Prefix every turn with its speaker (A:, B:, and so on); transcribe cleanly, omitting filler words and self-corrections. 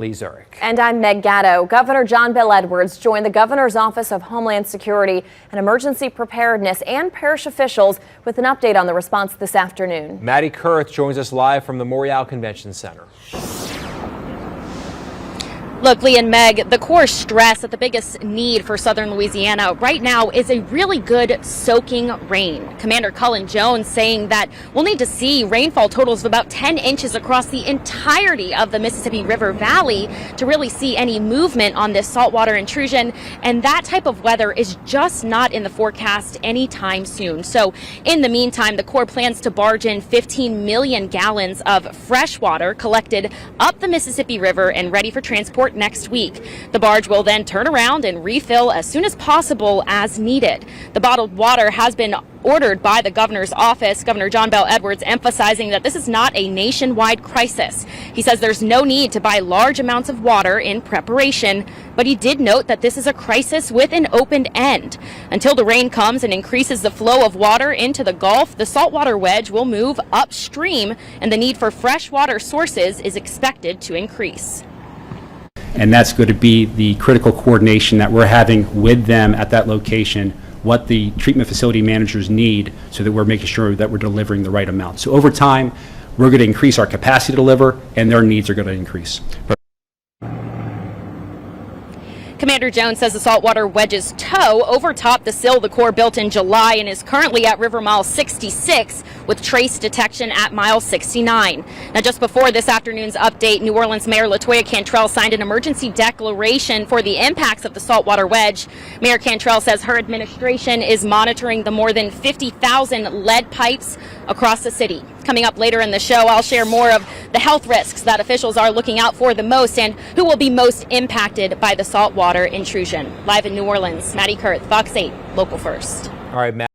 A: Lee Zurich.
B: And I'm Meg Gatto. Governor John Bel Edwards joined the governor's office of Homeland Security and emergency preparedness and parish officials with an update on the response this afternoon.
A: Maddie Kurth joins us live from the Morial Convention Center.
C: Look, Lee and Meg, the Corps stressed that the biggest need for southern Louisiana right now is a really good soaking rain. Commander Cullen Jones saying that we'll need to see rainfall totals of about 10 inches across the entirety of the Mississippi River Valley to really see any movement on this saltwater intrusion. And that type of weather is just not in the forecast anytime soon. So in the meantime, the Corps plans to barge in 15 million gallons of fresh water collected up the Mississippi River and ready for transport next week. The barge will then turn around and refill as soon as possible as needed. The bottled water has been ordered by the governor's office. Governor John Bel Edwards emphasizing that this is not a nationwide crisis. He says there's no need to buy large amounts of water in preparation, but he did note that this is a crisis with an open end. Until the rain comes and increases the flow of water into the Gulf, the saltwater wedge will move upstream and the need for fresh water sources is expected to increase.
D: And that's going to be the critical coordination that we're having with them at that location, what the treatment facility managers need so that we're making sure that we're delivering the right amount. So over time, we're going to increase our capacity to deliver and their needs are going to increase.
C: Commander Jones says the saltwater wedge's tow overtopped the sill the Corps built in July and is currently at River Mile 66 with trace detection at Mile 69. Now, just before this afternoon's update, New Orleans Mayor LaToya Cantrell signed an emergency declaration for the impacts of the saltwater wedge. Mayor Cantrell says her administration is monitoring the more than 50,000 lead pipes across the city. Coming up later in the show, I'll share more of the health risks that officials are looking out for the most and who will be most impacted by the saltwater intrusion. Live in New Orleans, Maddie Kurth, Fox 8, Local First.
A: All right, Matt.